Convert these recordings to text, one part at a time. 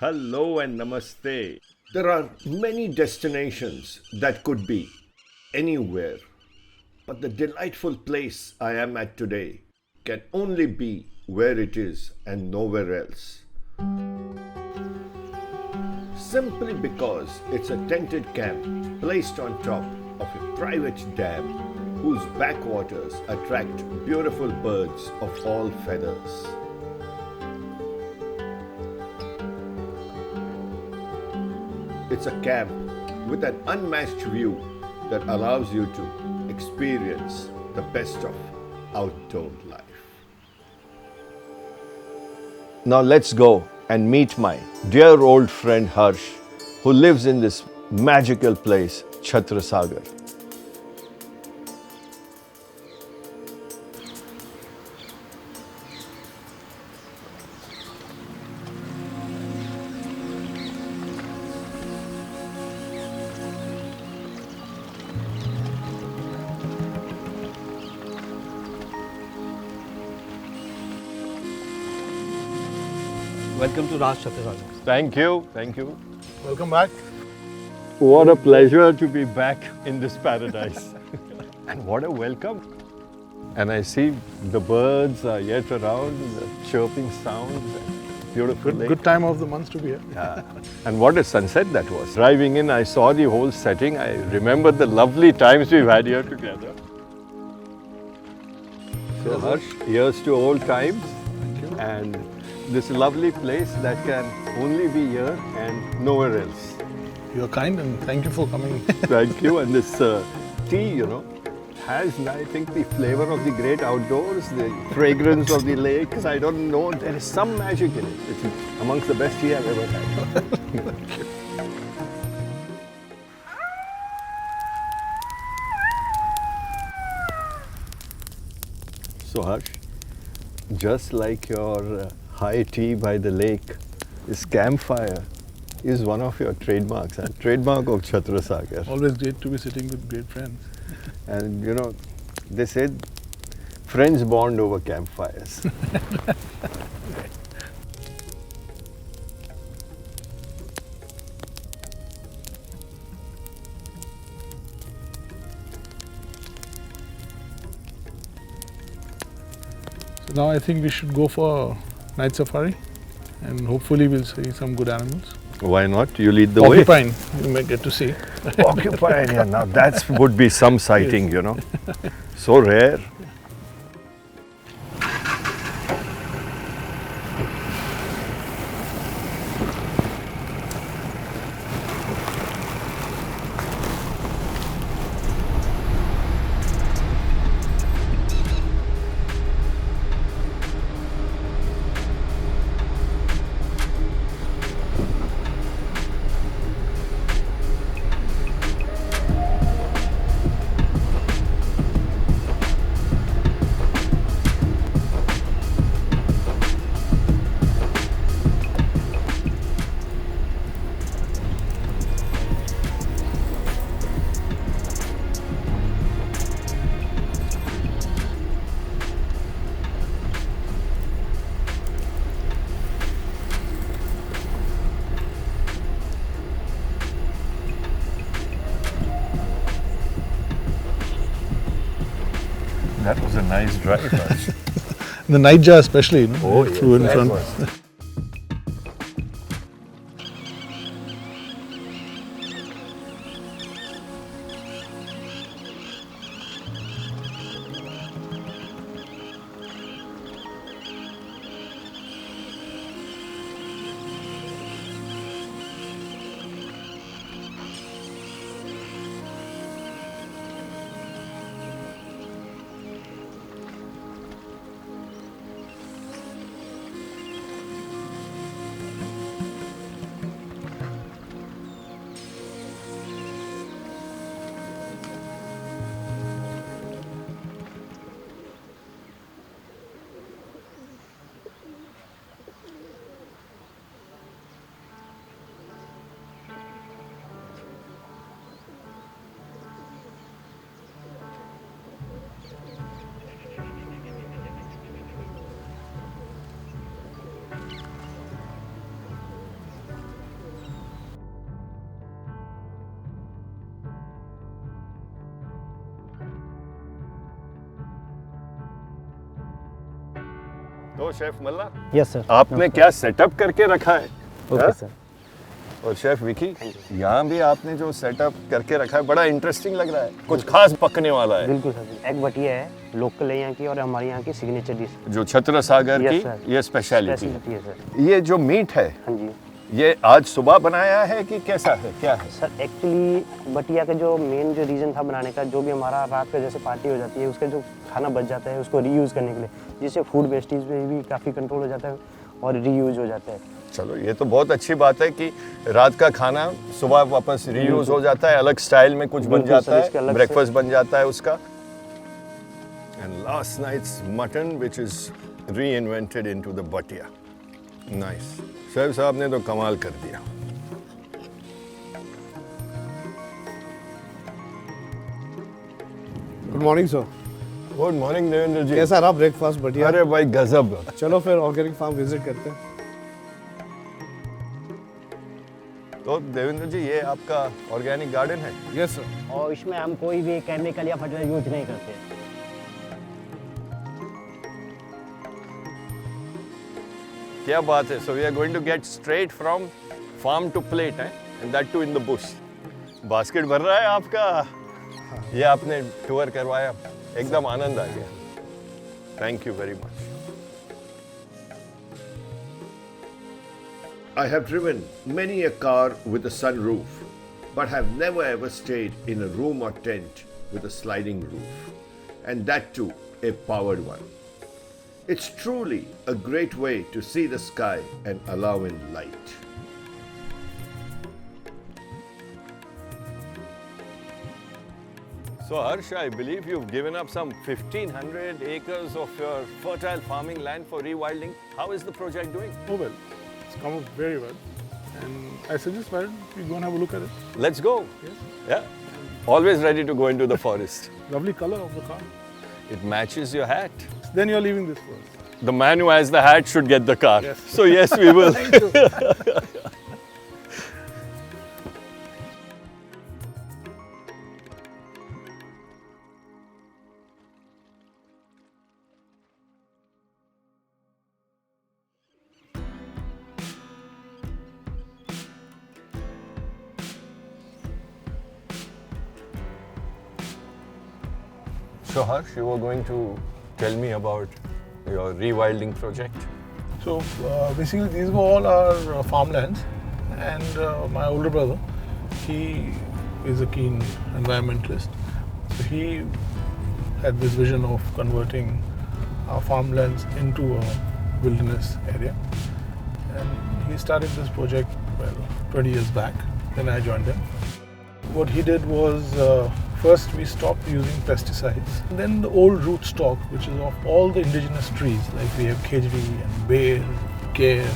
Hello and namaste. There are many destinations that could be anywhere, but the delightful place I am at today can only be where it is and nowhere else. Simply because it's a tented camp placed on top of a private dam whose backwaters attract beautiful birds of all feathers. It's a camp with an unmatched view that allows you to experience the best of outdoor life. Now let's go and meet my dear old friend Harsh, who lives in this magical place, Chattrasagar. Welcome to Chattrasagar. Thank you, thank you. Welcome back. What a pleasure to be back in this paradise. And what a welcome. And I see the birds are yet around, the chirping sounds, beautiful lake. Good time of the month to be here. Yeah. And what a sunset that was. Driving in, I saw the whole setting. I remember the lovely times we've had here together. So Harsh, here's to old times. Thank you. And this lovely place that can only be here and nowhere else. You're kind and thank you for coming. Thank you. And this tea, has, I think, the flavor of the great outdoors, the fragrance of the lakes. I don't know. There is some magic in it. It's amongst the best tea I've ever had. So Harsh, just like your high tea by the lake, this campfire is one of your trademarks, and trademark of Chattrasagar. Always great to be sitting with great friends. And they said friends bond over campfires. So now I think we should go for night safari and hopefully we'll see some good animals. Why not? You lead the way. Porcupine, you may get to see. Occupy, yeah, now that would be some sighting, So rare. That was a nice drive. The nightjar especially, Oh, yes, flew in that front. was. तो chef मल्ला, yes sir. आपने क्या setup करके रखा है? Okay sir. और chef Vicky, यहाँ भी आपने जो सेटअप करके रखा है बड़ा इंटरेस्टिंग लग रहा है, कुछ खास पकने वाला है। बिल्कुल सर, एग बटिया है, लोकल है यहाँ की और हमारे यहाँ की सिग्नेचर डिश। जो छत्रसागर Yes, की sir. ये स्पेशलिटी स्पेशलिटी है सर। ये जो मीट है, हाँ जी ये आज सुबह बनाया है कि कैसा है, क्या है? सर, एक्चुअली बटिया का जो मेन जो रीज़न था बनाने का, जो भी हमारा रात को जैसे पार्टी हो जाती है, उसका जो खाना बच जाता है उसको रीयूज़ करने के लिए, जिससे फूड वेस्टेज पे भी काफ़ी कंट्रोल हो जाता है और रीयूज़ हो जाता है। चलो ये तो बहुत अच्छी बात है कि रात का खाना सुबह वापस रीयूज हो जाता है, अलग स्टाइल में कुछ बन जाता है, ब्रेकफास्ट बन जाता है उसका। And last night's mutton which is reinvented into the बटिया। नाइस, शेफ साहब ने तो कमाल कर दिया। Good morning sir. Good morning Devendra ji. कैसा रहा ब्रेकफास्ट? बढ़िया। अरे भाई गजब। चलो फिर ऑर्गेनिक फार्म विजिट करते हैं। तो देवेंद्र जी ये आपका ऑर्गेनिक गार्डन है? Yes sir. और इसमें हम कोई भी केमिकल या फर्टिलाइजर यूज नहीं करते। क्या बात है। So we are going to get straight from farm to plate है, and that too in the bush. Basket भर रहा है आपका। ये आपने टूर करवाया, एकदम आनंद आ गया। Thank you very much. I have driven many a car with a sunroof, but have never ever stayed in a room or tent with a sliding roof, and that too a powered one. It's truly a great way to see the sky and allow in light. So Harsh, I believe you've given up some 1,500 acres of your fertile farming land for rewilding. How is the project doing? Oh well, it's come out very well. And I suggest why don't we go and have a look at it? Let's go. Yes. Yeah. Always ready to go into the forest. Lovely color of the car. It matches your hat. Then you're leaving this for us. The man who has the hat should get the car. Yes. So yes, we will. Thank you. So Harsh, you were going to tell me about your rewilding project. So basically these were all our farmlands, and my older brother, he is a keen environmentalist. So he had this vision of converting our farmlands into a wilderness area. And he started this project, 20 years back. Then I joined him. What he did was, first we stopped using pesticides. Then the old root stock, which is of all the indigenous trees, like we have khejri and bear, care,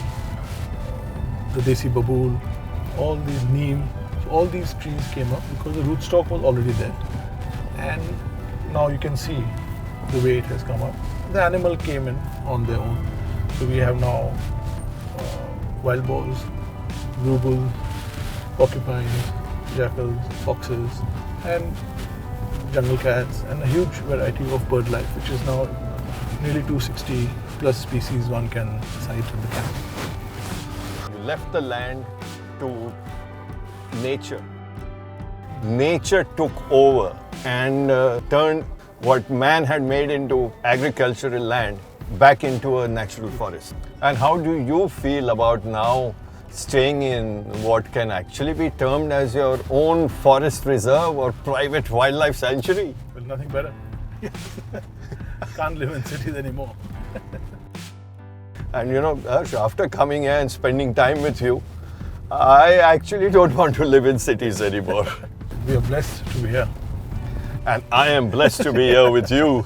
the desi babool, all these neem, so all these trees came up because the root stock was already there. And now you can see the way it has come up. The animal came in on their own. So we have now wild boars, blue bulls, porcupines, jackals, foxes, and jungle cats, and a huge variety of bird life, which is now nearly 260 plus species one can sight in the camp. You left the land to nature. Nature took over and turned what man had made into agricultural land back into a natural forest. And how do you feel about now staying in what can actually be termed as your own forest reserve or private wildlife sanctuary? Well, nothing better. Can't live in cities anymore. And you know, Harsh, after coming here and spending time with you, I actually don't want to live in cities anymore. We are blessed to be here. And I am blessed to be here with you.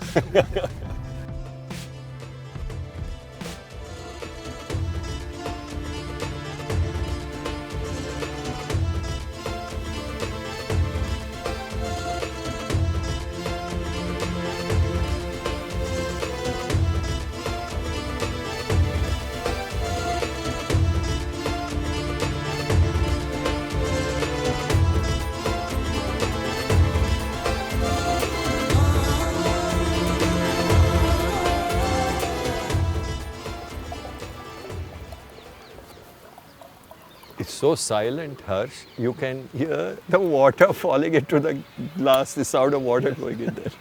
It's so silent, Harsh. You can hear the water falling into the glass, the sound of water going in there.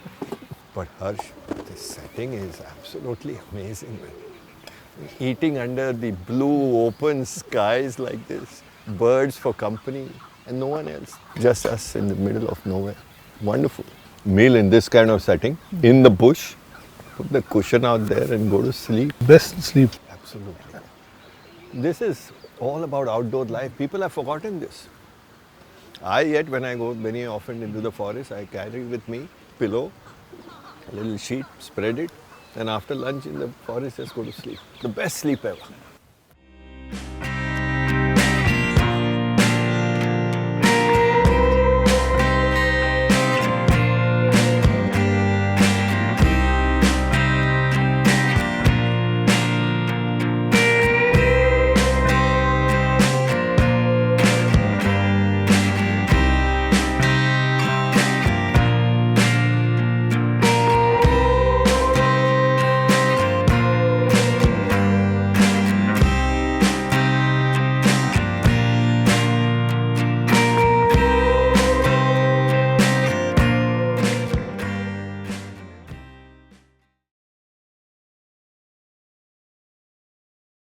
But Harsh, this setting is absolutely amazing, man. Eating under the blue open skies like this, birds for company, and no one else. Just us in the middle of nowhere. Wonderful. Meal in this kind of setting, in the bush, put the cushion out there and go to sleep. Best sleep. Absolutely. This is all about outdoor life. People have forgotten this. Yet when I go very often into the forest, I carry with me pillow, a little sheet, spread it, and after lunch in the forest just go to sleep. The best sleep ever.